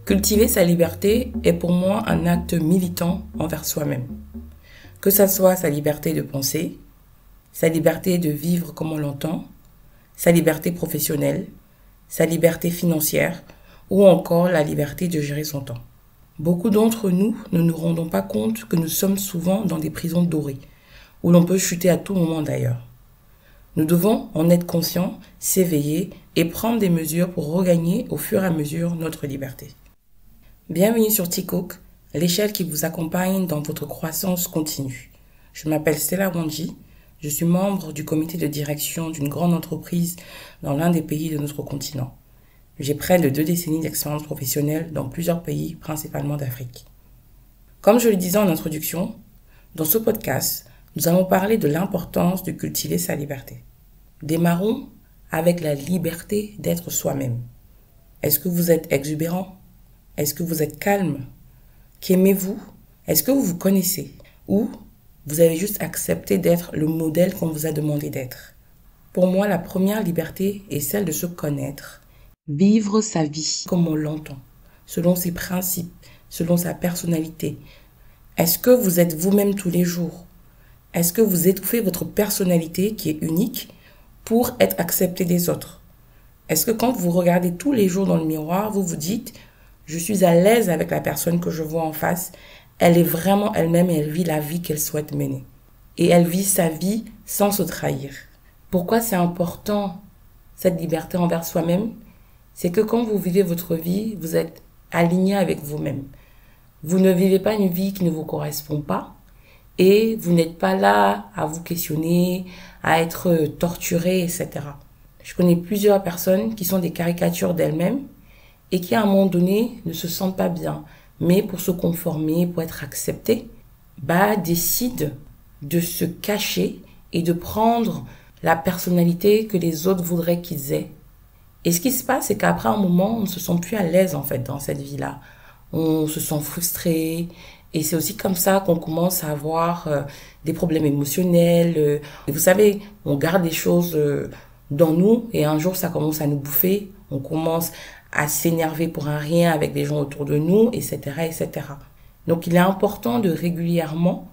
Cultiver sa liberté est pour moi un acte militant envers soi-même. Que ça soit sa liberté de penser, sa liberté de vivre comme on l'entend, sa liberté professionnelle, sa liberté financière ou encore la liberté de gérer son temps. Beaucoup d'entre nous ne nous rendons pas compte que nous sommes souvent dans des prisons dorées, où l'on peut chuter à tout moment d'ailleurs. Nous devons en être conscients, s'éveiller et prendre des mesures pour regagner au fur et à mesure notre liberté. Bienvenue sur Tikok, l'échelle qui vous accompagne dans votre croissance continue. Je m'appelle Stella Wanji, je suis membre du comité de direction d'une grande entreprise dans l'un des pays de notre continent. J'ai près de 2 décennies d'expérience professionnelle dans plusieurs pays, principalement d'Afrique. Comme je le disais en introduction, dans ce podcast, nous allons parler de l'importance de cultiver sa liberté. Démarrons avec la liberté d'être soi-même. Est-ce que vous êtes exubérant? Est-ce que vous êtes calme? Qu'aimez-vous? Est-ce que vous vous connaissez? Ou vous avez juste accepté d'être le modèle qu'on vous a demandé d'être? Pour moi, la première liberté est celle de se connaître. Vivre sa vie comme on l'entend, selon ses principes, selon sa personnalité. Est-ce que vous êtes vous-même tous les jours? Est-ce que vous étouffez votre personnalité qui est unique pour être accepté des autres? Est-ce que quand vous regardez tous les jours dans le miroir, vous vous dites « Je suis à l'aise avec la personne que je vois en face, elle est vraiment elle-même et elle vit la vie qu'elle souhaite mener. Et elle vit sa vie sans se trahir. » Pourquoi c'est important cette liberté envers soi-même? C'est que quand vous vivez votre vie, vous êtes aligné avec vous-même. Vous ne vivez pas une vie qui ne vous correspond pas et vous n'êtes pas là à vous questionner, à être torturé, etc. Je connais plusieurs personnes qui sont des caricatures d'elles-mêmes et qui à un moment donné ne se sentent pas bien, mais pour se conformer, pour être acceptées, décident de se cacher et de prendre la personnalité que les autres voudraient qu'ils aient. Et ce qui se passe, c'est qu'après un moment, on ne se sent plus à l'aise en fait dans cette vie-là. On se sent frustré et c'est aussi comme ça qu'on commence à avoir des problèmes émotionnels. Et vous savez, on garde des choses dans nous et un jour ça commence à nous bouffer. On commence à s'énerver pour un rien avec des gens autour de nous, etc., etc. Donc il est important de régulièrement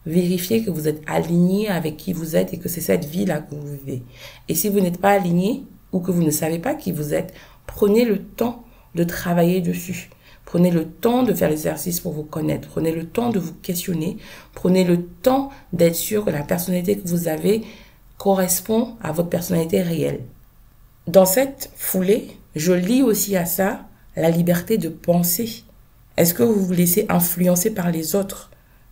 vérifier que vous êtes aligné avec qui vous êtes et que c'est cette vie-là que vous vivez. Et si vous n'êtes pas aligné ou que vous ne savez pas qui vous êtes, prenez le temps de travailler dessus. Prenez le temps de faire l'exercice pour vous connaître. Prenez le temps de vous questionner. Prenez le temps d'être sûr que la personnalité que vous avez correspond à votre personnalité réelle. Dans cette foulée, je lis aussi à ça la liberté de penser. Est-ce que vous vous laissez influencer par les autres?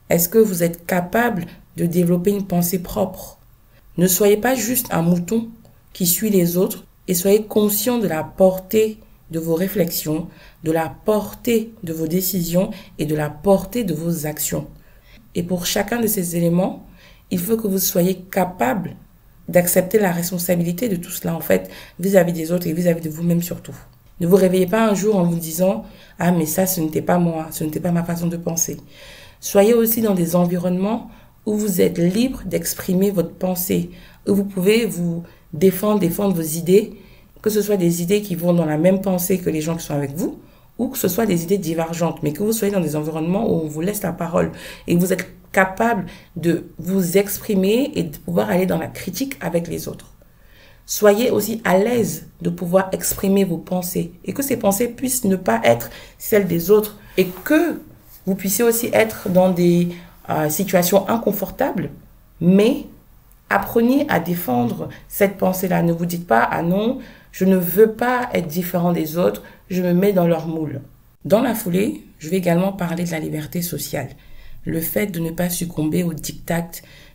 Est-ce que vous êtes capable de développer une pensée propre? Ne soyez pas juste un mouton qui suit les autres et soyez conscient de la portée de vos réflexions, de la portée de vos décisions et de la portée de vos actions. Et pour chacun de ces éléments, il faut que vous soyez capable d'accepter la responsabilité de tout cela en fait vis-à-vis des autres et vis-à-vis de vous-même surtout. Ne vous réveillez pas un jour en vous disant « Ah mais ça ce n'était pas moi, ce n'était pas ma façon de penser ». Soyez aussi dans des environnements où vous êtes libre d'exprimer votre pensée, où vous pouvez vous défendre vos idées, que ce soit des idées qui vont dans la même pensée que les gens qui sont avec vous, ou que ce soit des idées divergentes, mais que vous soyez dans des environnements où on vous laisse la parole et vous êtes capable de vous exprimer et de pouvoir aller dans la critique avec les autres. Soyez aussi à l'aise de pouvoir exprimer vos pensées et que ces pensées puissent ne pas être celles des autres et que vous puissiez aussi être dans des situations inconfortables, mais apprenez à défendre cette pensée-là. Ne vous dites pas « Ah non, je ne veux pas être différent des autres, je me mets dans leur moule ». Dans la foulée, je vais également parler de la liberté sociale. Le fait de ne pas succomber au diktat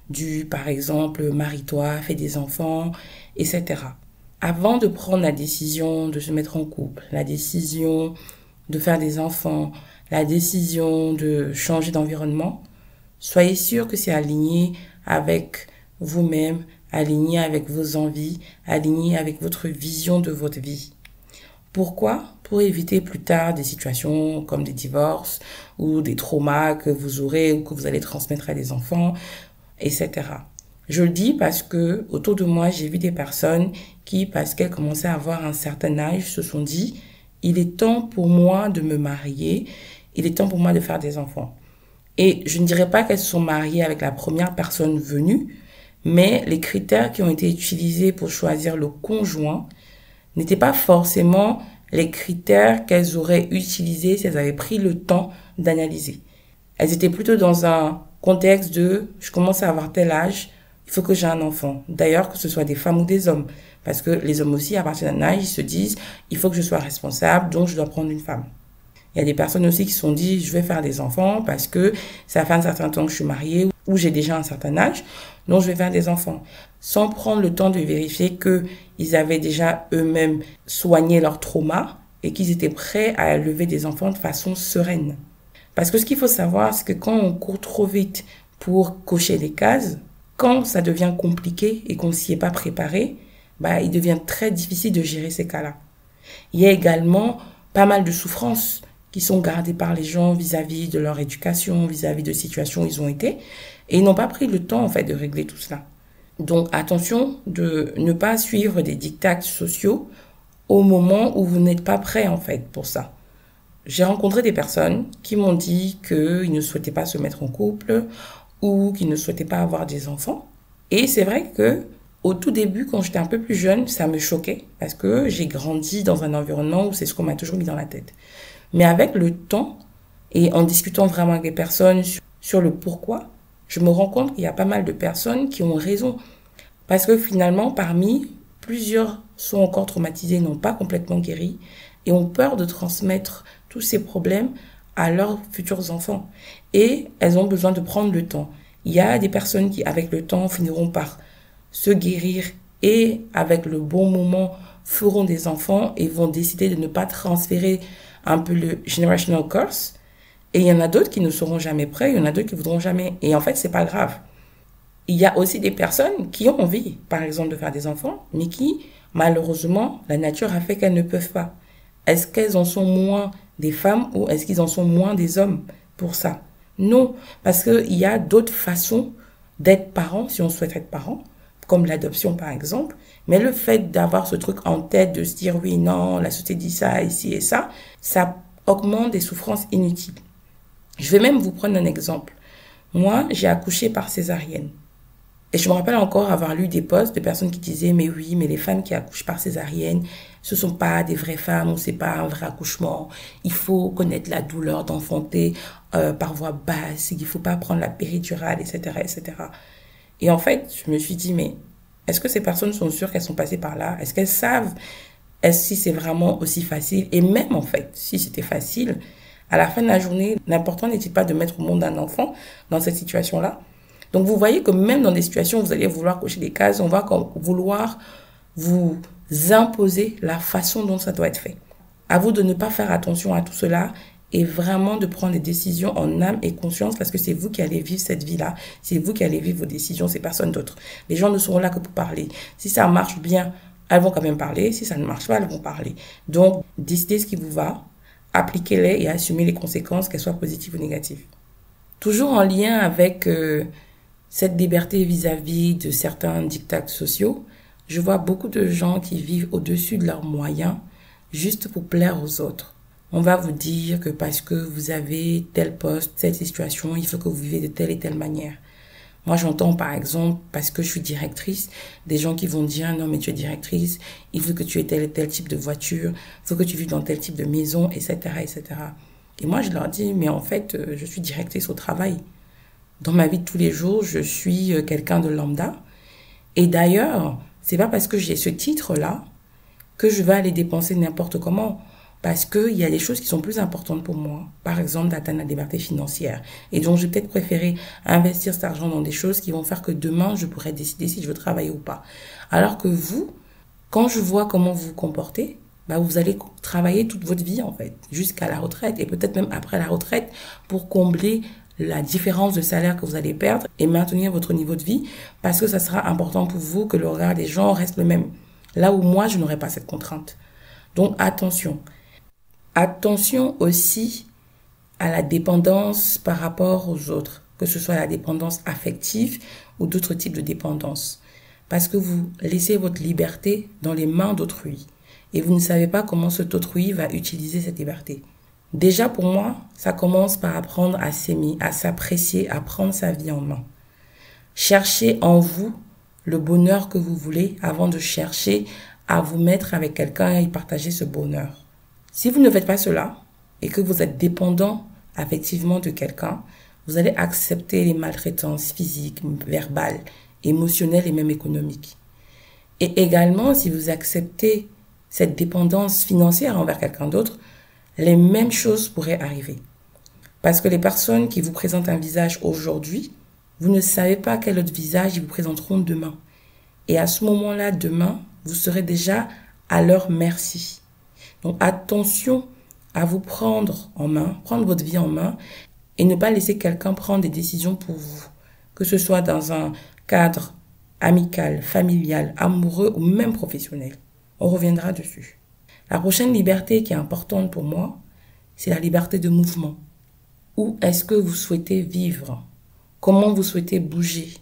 du, par exemple, marie-toi, fais des enfants, etc. Avant de prendre la décision de se mettre en couple, la décision de faire des enfants, la décision de changer d'environnement, soyez sûr que c'est aligné avec vous-même, aligné avec vos envies, aligné avec votre vision de votre vie. Pourquoi? Pour éviter plus tard des situations comme des divorces ou des traumas que vous aurez ou que vous allez transmettre à des enfants, etc. Je le dis parce que autour de moi, j'ai vu des personnes qui, parce qu'elles commençaient à avoir un certain âge, se sont dit il est temps pour moi de me marier, il est temps pour moi de faire des enfants. Et je ne dirais pas qu'elles se sont mariées avec la première personne venue, mais les critères qui ont été utilisés pour choisir le conjoint n'étaient pas forcément les critères qu'elles auraient utilisés si elles avaient pris le temps d'analyser. Elles étaient plutôt dans un contexte de « je commence à avoir tel âge, il faut que j'ai un enfant ». D'ailleurs, que ce soit des femmes ou des hommes. Parce que les hommes aussi, à partir d'un âge, ils se disent « il faut que je sois responsable, donc je dois prendre une femme ». Il y a des personnes aussi qui se sont dit « je vais faire des enfants parce que ça fait un certain temps que je suis mariée ou j'ai déjà un certain âge, donc je vais faire des enfants ». Sans prendre le temps de vérifier qu'ils avaient déjà eux-mêmes soigné leur trauma et qu'ils étaient prêts à élever des enfants de façon sereine. Parce que ce qu'il faut savoir, c'est que quand on court trop vite pour cocher des cases, quand ça devient compliqué et qu'on ne s'y est pas préparé, il devient très difficile de gérer ces cas-là. Il y a également pas mal de souffrances qui sont gardées par les gens vis-à-vis de leur éducation, vis-à-vis de situations où ils ont été, et ils n'ont pas pris le temps en fait de régler tout cela. Donc attention de ne pas suivre des dictats sociaux au moment où vous n'êtes pas prêt en fait pour ça. J'ai rencontré des personnes qui m'ont dit qu'ils ne souhaitaient pas se mettre en couple ou qu'ils ne souhaitaient pas avoir des enfants. Et c'est vrai que au tout début, quand j'étais un peu plus jeune, ça me choquait parce que j'ai grandi dans un environnement où c'est ce qu'on m'a toujours mis dans la tête. Mais avec le temps et en discutant vraiment avec des personnes sur le pourquoi, je me rends compte qu'il y a pas mal de personnes qui ont raison. Parce que finalement, plusieurs sont encore traumatisés, n'ont pas complètement guéri et ont peur de transmettre tous ces problèmes à leurs futurs enfants. Et elles ont besoin de prendre le temps. Il y a des personnes qui, avec le temps, finiront par se guérir et, avec le bon moment, feront des enfants et vont décider de ne pas transférer un peu le generational curse. Et il y en a d'autres qui ne seront jamais prêts, il y en a d'autres qui voudront jamais. Et en fait, c'est pas grave. Il y a aussi des personnes qui ont envie, par exemple, de faire des enfants, mais qui, malheureusement, la nature a fait qu'elles ne peuvent pas. Est-ce qu'elles en sont moins des femmes ou est-ce qu'ils en sont moins des hommes pour ça? Non, parce qu'il y a d'autres façons d'être parent, si on souhaite être parent, comme l'adoption par exemple. Mais le fait d'avoir ce truc en tête, de se dire oui, non, la société dit ça, ici et ça augmente des souffrances inutiles. Je vais même vous prendre un exemple. Moi, j'ai accouché par césarienne. Et je me rappelle encore avoir lu des posts de personnes qui disaient « Mais oui, mais les femmes qui accouchent par césarienne, ce sont pas des vraies femmes ou c'est pas un vrai accouchement. Il faut connaître la douleur d'enfanter par voie basse, il faut pas prendre la péridurale, etc., etc. » Et en fait, je me suis dit « Mais est-ce que ces personnes sont sûres qu'elles sont passées par là? Est-ce qu'elles savent si c'est vraiment aussi facile? Et même en fait, si c'était facile, à la fin de la journée, l'important n'est-il pas de mettre au monde un enfant dans cette situation-là? Donc, vous voyez que même dans des situations où vous allez vouloir cocher des cases, on va vouloir vous imposer la façon dont ça doit être fait. À vous de ne pas faire attention à tout cela et vraiment de prendre des décisions en âme et conscience parce que c'est vous qui allez vivre cette vie-là. C'est vous qui allez vivre vos décisions, c'est personne d'autre. Les gens ne seront là que pour parler. Si ça marche bien, elles vont quand même parler. Si ça ne marche pas, elles vont parler. Donc, décidez ce qui vous va, appliquez-les et assumez les conséquences, qu'elles soient positives ou négatives. Toujours en lien avec cette liberté vis-à-vis de certains dictats sociaux, je vois beaucoup de gens qui vivent au-dessus de leurs moyens juste pour plaire aux autres. On va vous dire que parce que vous avez tel poste, telle situation, il faut que vous vivez de telle et telle manière. Moi, j'entends par exemple, parce que je suis directrice, des gens qui vont dire « Non, mais tu es directrice, il faut que tu aies tel et tel type de voiture, il faut que tu vives dans tel type de maison, etc. etc. » Et moi, je leur dis « Mais en fait, je suis directrice au travail. Dans ma vie de tous les jours, je suis quelqu'un de lambda. Et d'ailleurs, c'est pas parce que j'ai ce titre-là que je vais aller dépenser n'importe comment. Parce qu'il y a des choses qui sont plus importantes pour moi. Par exemple, d'atteindre la liberté financière. Et donc, je vais peut-être préférer investir cet argent dans des choses qui vont faire que demain, je pourrai décider si je veux travailler ou pas. Alors que vous, quand je vois comment vous vous comportez, vous allez travailler toute votre vie, en fait, jusqu'à la retraite. Et peut-être même après la retraite pour combler la différence de salaire que vous allez perdre et maintenir votre niveau de vie parce que ça sera important pour vous que le regard des gens reste le même. Là où moi, je n'aurai pas cette contrainte. Donc, attention. Attention aussi à la dépendance par rapport aux autres, que ce soit la dépendance affective ou d'autres types de dépendance. Parce que vous laissez votre liberté dans les mains d'autrui. et vous ne savez pas comment cet autrui va utiliser cette liberté. Déjà pour moi, ça commence par apprendre à s'aimer, à s'apprécier, à prendre sa vie en main. Cherchez en vous le bonheur que vous voulez avant de chercher à vous mettre avec quelqu'un et partager ce bonheur. Si vous ne faites pas cela et que vous êtes dépendant affectivement de quelqu'un, vous allez accepter les maltraitances physiques, verbales, émotionnelles et même économiques. Et également, si vous acceptez cette dépendance financière envers quelqu'un d'autre, les mêmes choses pourraient arriver. Parce que les personnes qui vous présentent un visage aujourd'hui, vous ne savez pas quel autre visage ils vous présenteront demain. Et à ce moment-là, demain, vous serez déjà à leur merci. Donc attention à vous prendre en main, prendre votre vie en main et ne pas laisser quelqu'un prendre des décisions pour vous. Que ce soit dans un cadre amical, familial, amoureux ou même professionnel. On reviendra dessus. La prochaine liberté qui est importante pour moi, c'est la liberté de mouvement. Où est-ce que vous souhaitez vivre? Comment vous souhaitez bouger?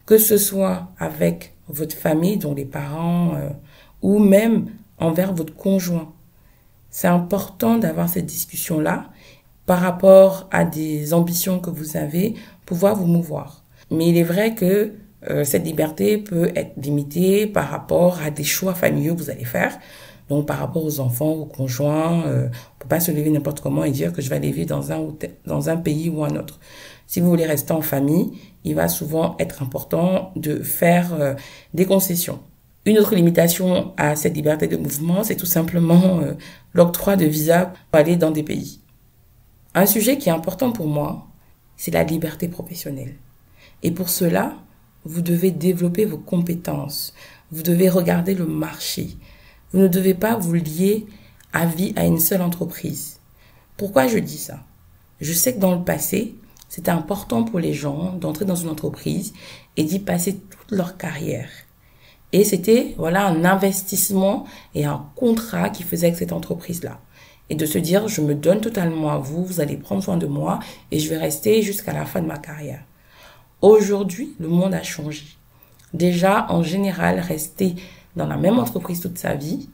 Que ce soit avec votre famille, dont les parents, ou même envers votre conjoint. C'est important d'avoir cette discussion-là par rapport à des ambitions que vous avez, pouvoir vous mouvoir. Mais il est vrai que cette liberté peut être limitée par rapport à des choix familiaux que vous allez faire. Donc, par rapport aux enfants, aux conjoints, on ne peut pas se lever n'importe comment et dire que je vais aller vivre dans un pays ou un autre. Si vous voulez rester en famille, il va souvent être important de faire des concessions. Une autre limitation à cette liberté de mouvement, c'est tout simplement l'octroi de visa pour aller dans des pays. Un sujet qui est important pour moi, c'est la liberté professionnelle. Et pour cela, vous devez développer vos compétences. Vous devez regarder le marché. Vous ne devez pas vous lier à vie à une seule entreprise. Pourquoi je dis ça? Je sais que dans le passé, c'était important pour les gens d'entrer dans une entreprise et d'y passer toute leur carrière. Et c'était un investissement et un contrat qu'ils faisaient avec cette entreprise-là. Et de se dire, je me donne totalement à vous, vous allez prendre soin de moi et je vais rester jusqu'à la fin de ma carrière. Aujourd'hui, le monde a changé. Déjà, en général, rester dans la même entreprise toute sa vie,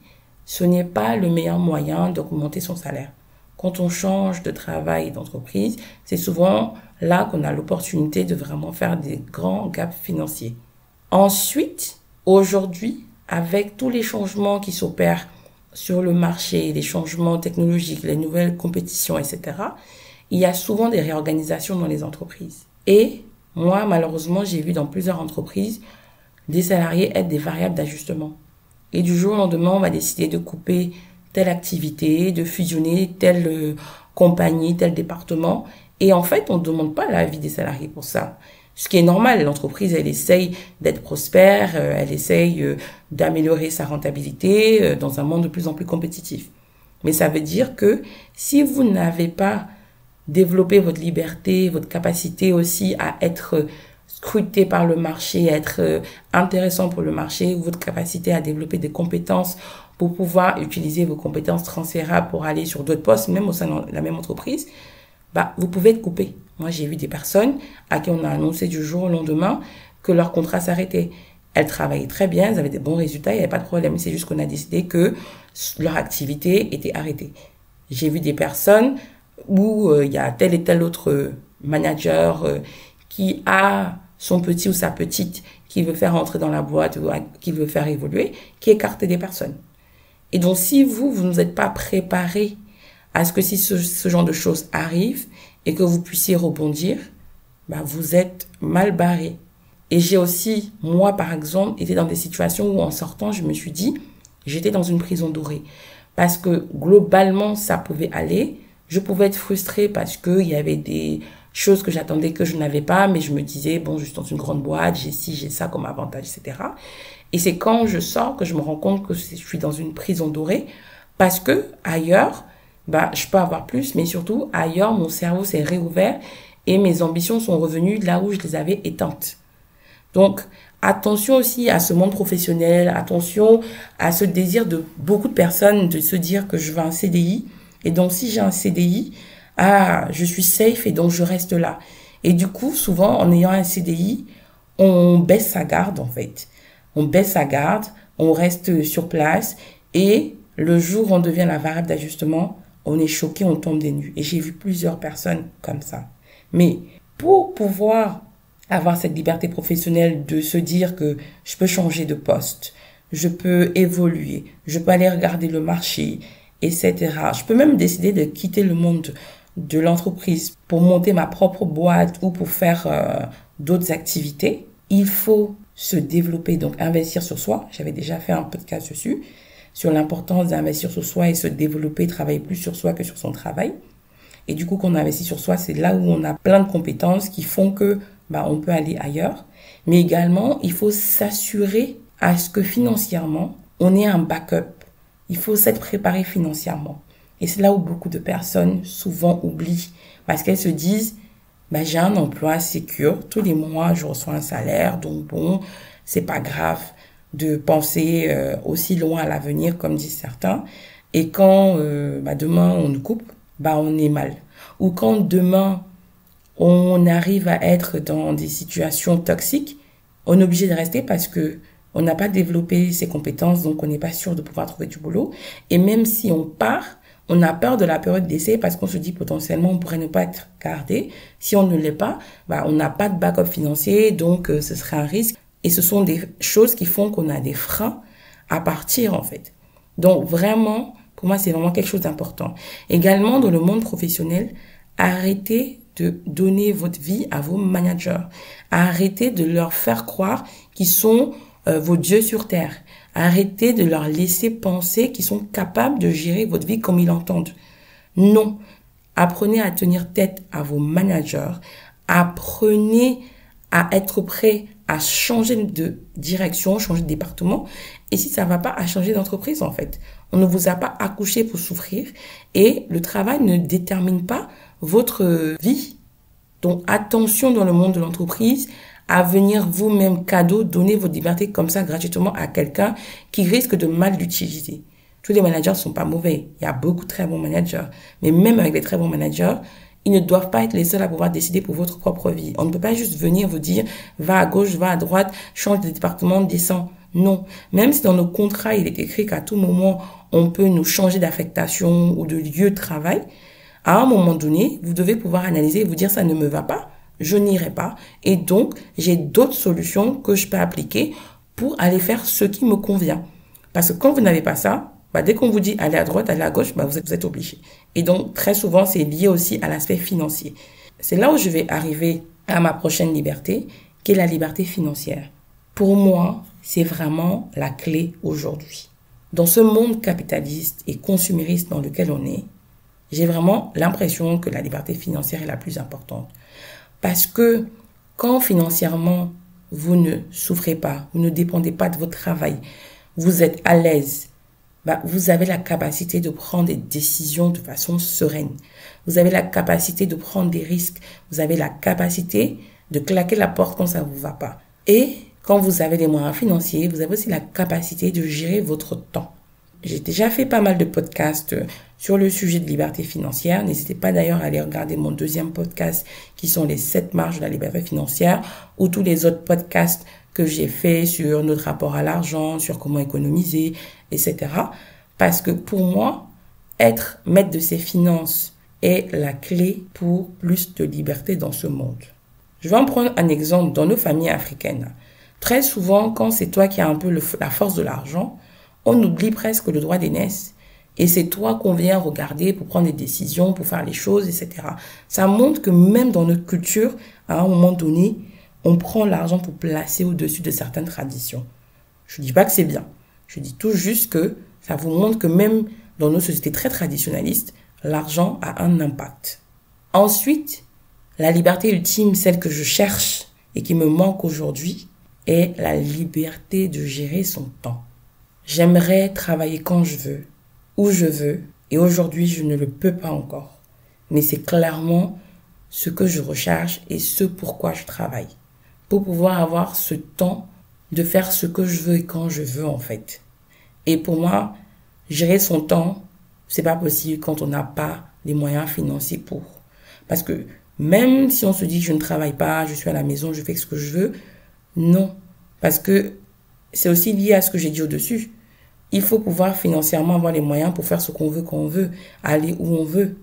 ce n'est pas le meilleur moyen d'augmenter son salaire. Quand on change de travail et d'entreprise, c'est souvent là qu'on a l'opportunité de vraiment faire des grands gaps financiers. Ensuite, aujourd'hui, avec tous les changements qui s'opèrent sur le marché, les changements technologiques, les nouvelles compétitions, etc., il y a souvent des réorganisations dans les entreprises. Et moi, malheureusement, j'ai vu dans plusieurs entreprises des salariés être des variables d'ajustement. Et du jour au lendemain, on va décider de couper telle activité, de fusionner telle compagnie, tel département. Et en fait, on ne demande pas l'avis des salariés pour ça. Ce qui est normal, l'entreprise, elle essaye d'être prospère, elle essaye d'améliorer sa rentabilité dans un monde de plus en plus compétitif. Mais ça veut dire que si vous n'avez pas développé votre liberté, votre capacité aussi à être scruté par le marché, à être intéressant pour le marché, ou votre capacité à développer des compétences pour pouvoir utiliser vos compétences transférables pour aller sur d'autres postes, même au sein de la même entreprise, vous pouvez être coupé. Moi, j'ai vu des personnes à qui on a annoncé du jour au lendemain que leur contrat s'arrêtait. Elles travaillaient très bien, elles avaient des bons résultats, il n'y avait pas de problème. C'est juste qu'on a décidé que leur activité était arrêtée. J'ai vu des personnes où il y a tel et tel autre manager qui a son petit ou sa petite qui veut faire entrer dans la boîte ou qui veut faire évoluer, qui écarte des personnes. Et donc, si vous ne êtes pas préparé à ce que si ce genre de choses arrive et que vous puissiez rebondir, vous êtes mal barré. Et j'ai aussi, moi par exemple, été dans des situations où en sortant, je me suis dit, j'étais dans une prison dorée. Parce que globalement, ça pouvait aller. Je pouvais être frustrée parce qu'il y avait des choses que j'attendais que je n'avais pas, mais je me disais, bon, je suis dans une grande boîte, j'ai ci, j'ai ça comme avantage, etc. Et c'est quand je sors que je me rends compte que je suis dans une prison dorée parce que ailleurs, je peux avoir plus, mais surtout ailleurs, mon cerveau s'est réouvert et mes ambitions sont revenues là où je les avais éteintes. Donc, attention aussi à ce monde professionnel, attention à ce désir de beaucoup de personnes de se dire que je veux un CDI. Et donc, si j'ai un CDI, je suis safe et donc je reste là. Et du coup, souvent, en ayant un CDI, on baisse sa garde, en fait. On baisse sa garde, on reste sur place Et le jour où on devient la variable d'ajustement, on est choqué, on tombe des nues. Et j'ai vu plusieurs personnes comme ça. Mais pour pouvoir avoir cette liberté professionnelle de se dire que je peux changer de poste, je peux évoluer, je peux aller regarder le marché, etc. Je peux même décider de quitter le monde de l'entreprise pour monter ma propre boîte ou pour faire d'autres activités. Il faut se développer, donc investir sur soi. J'avais déjà fait un podcast dessus, sur l'importance d'investir sur soi et se développer, travailler plus sur soi que sur son travail. Et du coup, quand on investit sur soi, c'est là où on a plein de compétences qui font que on peut aller ailleurs. Mais également, il faut s'assurer à ce que financièrement, on ait un backup. Il faut s'être préparé financièrement. Et c'est là où beaucoup de personnes souvent oublient. Parce qu'elles se disent, j'ai un emploi sécure. Tous les mois, je reçois un salaire. Donc bon, c'est pas grave de penser aussi loin à l'avenir, comme disent certains. Et quand demain, on nous coupe, on est mal. Ou quand demain, on arrive à être dans des situations toxiques, on est obligé de rester parce que on n'a pas développé ses compétences, donc on n'est pas sûr de pouvoir trouver du boulot. Et même si on part, on a peur de la période d'essai parce qu'on se dit potentiellement on pourrait ne pas être gardé. Si on ne l'est pas, on n'a pas de backup financier, donc ce serait un risque. Et ce sont des choses qui font qu'on a des freins à partir en fait. Donc vraiment, pour moi, c'est vraiment quelque chose d'important. Également, dans le monde professionnel, arrêtez de donner votre vie à vos managers. Arrêtez de leur faire croire qu'ils sont vos dieux sur terre. Arrêtez de leur laisser penser qu'ils sont capables de gérer votre vie comme ils l'entendent. Non. Apprenez à tenir tête à vos managers. Apprenez à être prêt à changer de direction, changer de département. Et si ça va pas, à changer d'entreprise, en fait. On ne vous a pas accouché pour souffrir. Et le travail ne détermine pas votre vie. Donc, attention dans le monde de l'entreprise à venir vous-même cadeau, donner votre liberté comme ça gratuitement à quelqu'un qui risque de mal l'utiliser. Tous les managers ne sont pas mauvais. Il y a beaucoup de très bons managers. Mais même avec les très bons managers, ils ne doivent pas être les seuls à pouvoir décider pour votre propre vie. On ne peut pas juste venir vous dire, va à gauche, va à droite, change de département, descends. Non. Même si dans nos contrats, il est écrit qu'à tout moment, on peut nous changer d'affectation ou de lieu de travail, à un moment donné, vous devez pouvoir analyser et vous dire, ça ne me va pas, je n'irai pas. Et donc, j'ai d'autres solutions que je peux appliquer pour aller faire ce qui me convient. Parce que quand vous n'avez pas ça, dès qu'on vous dit aller à droite, aller à gauche, vous êtes obligé. Et donc, très souvent, c'est lié aussi à l'aspect financier. C'est là où je vais arriver à ma prochaine liberté, qui est la liberté financière. Pour moi, c'est vraiment la clé aujourd'hui. Dans ce monde capitaliste et consumériste dans lequel on est, j'ai vraiment l'impression que la liberté financière est la plus importante. Parce que quand financièrement, vous ne souffrez pas, vous ne dépendez pas de votre travail, vous êtes à l'aise, vous avez la capacité de prendre des décisions de façon sereine. Vous avez la capacité de prendre des risques. Vous avez la capacité de claquer la porte quand ça ne vous va pas. Et quand vous avez les moyens financiers, vous avez aussi la capacité de gérer votre temps. J'ai déjà fait pas mal de podcasts sur le sujet de liberté financière. N'hésitez pas d'ailleurs à aller regarder mon deuxième podcast qui sont les 7 marches de la liberté financière ou tous les autres podcasts que j'ai fait sur notre rapport à l'argent, sur comment économiser, etc. Parce que pour moi, être maître de ses finances est la clé pour plus de liberté dans ce monde. Je vais en prendre un exemple dans nos familles africaines. Très souvent, quand c'est toi qui as un peu la force de l'argent, on oublie presque le droit d'aînesse. Et c'est toi qu'on vient regarder pour prendre des décisions, pour faire les choses, etc. Ça montre que même dans notre culture, à un moment donné, on prend l'argent pour placer au-dessus de certaines traditions. Je ne dis pas que c'est bien. Je dis tout juste que ça vous montre que même dans nos sociétés très traditionnalistes, l'argent a un impact. Ensuite, la liberté ultime, celle que je cherche et qui me manque aujourd'hui, est la liberté de gérer son temps. J'aimerais travailler quand je veux, où je veux, et aujourd'hui, je ne le peux pas encore. Mais c'est clairement ce que je recherche et ce pourquoi je travaille. Pour pouvoir avoir ce temps de faire ce que je veux et quand je veux, en fait. Et pour moi, gérer son temps, c'est pas possible quand on n'a pas les moyens financiers pour. Parce que même si on se dit que je ne travaille pas, je suis à la maison, je fais ce que je veux, non. Parce que c'est aussi lié à ce que j'ai dit au-dessus. Il faut pouvoir financièrement avoir les moyens pour faire ce qu'on veut quand on veut, aller où on veut.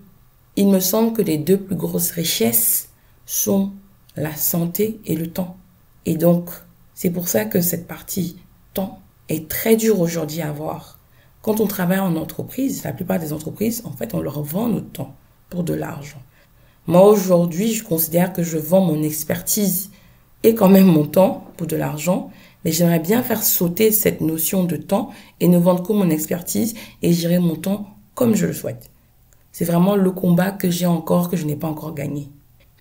Il me semble que les deux plus grosses richesses sont la santé et le temps. Et donc, c'est pour ça que cette partie temps est très dure aujourd'hui à avoir. Quand on travaille en entreprise, la plupart des entreprises, en fait, on leur vend notre temps pour de l'argent. Moi, aujourd'hui, je considère que je vends mon expertise et quand même mon temps pour de l'argent, mais j'aimerais bien faire sauter cette notion de temps et ne vendre que mon expertise et gérer mon temps comme je le souhaite. C'est vraiment le combat que j'ai encore, que je n'ai pas encore gagné.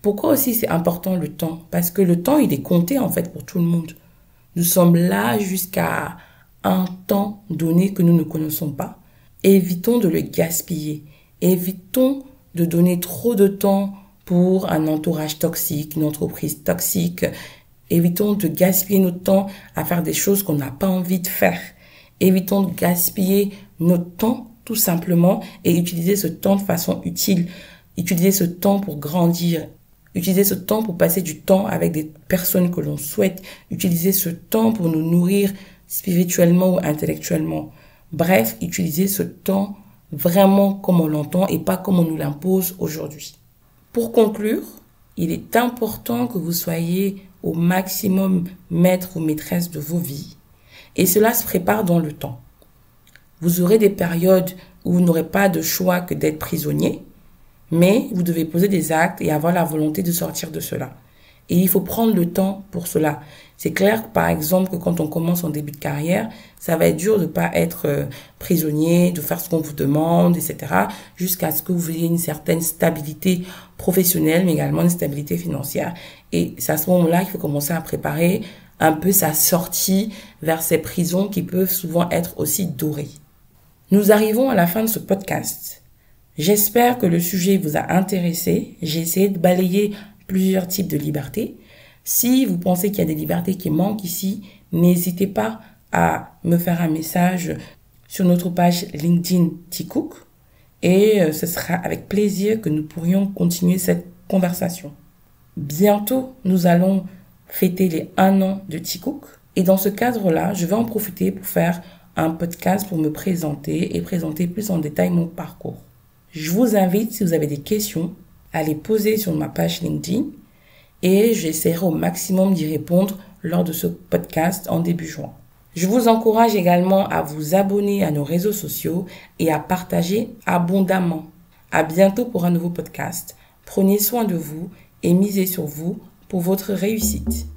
Pourquoi aussi c'est important le temps? Parce que le temps, il est compté en fait pour tout le monde. Nous sommes là jusqu'à un temps donné que nous ne connaissons pas. Évitons de le gaspiller. Évitons de donner trop de temps pour un entourage toxique, une entreprise toxique. Évitons de gaspiller notre temps à faire des choses qu'on n'a pas envie de faire. Évitons de gaspiller notre temps tout simplement et utiliser ce temps de façon utile. Utiliser ce temps pour grandir. Utiliser ce temps pour passer du temps avec des personnes que l'on souhaite. Utiliser ce temps pour nous nourrir spirituellement ou intellectuellement. Bref, utiliser ce temps vraiment comme on l'entend et pas comme on nous l'impose aujourd'hui. Pour conclure, il est important que vous soyez au maximum maître ou maîtresse de vos vies. Et cela se prépare dans le temps. Vous aurez des périodes où vous n'aurez pas de choix que d'être prisonnier, mais vous devez poser des actes et avoir la volonté de sortir de cela. Et il faut prendre le temps pour cela. C'est clair, par exemple, que quand on commence en début de carrière, ça va être dur de ne pas être prisonnier, de faire ce qu'on vous demande, etc., jusqu'à ce que vous ayez une certaine stabilité professionnelle, mais également une stabilité financière. Et c'est à ce moment-là qu'il faut commencer à préparer un peu sa sortie vers ces prisons qui peuvent souvent être aussi dorées. Nous arrivons à la fin de ce podcast. J'espère que le sujet vous a intéressé. J'ai essayé de balayer plusieurs types de libertés. Si vous pensez qu'il y a des libertés qui manquent ici, n'hésitez pas à me faire un message sur notre page LinkedIn Tikook et ce sera avec plaisir que nous pourrions continuer cette conversation. Bientôt, nous allons fêter les 1 an de Tikook et dans ce cadre-là, je vais en profiter pour faire un podcast pour me présenter et présenter plus en détail mon parcours. Je vous invite, si vous avez des questions, à les poser sur ma page LinkedIn et j'essaierai au maximum d'y répondre lors de ce podcast en début juin. Je vous encourage également à vous abonner à nos réseaux sociaux et à partager abondamment. À bientôt pour un nouveau podcast. Prenez soin de vous et misez sur vous pour votre réussite.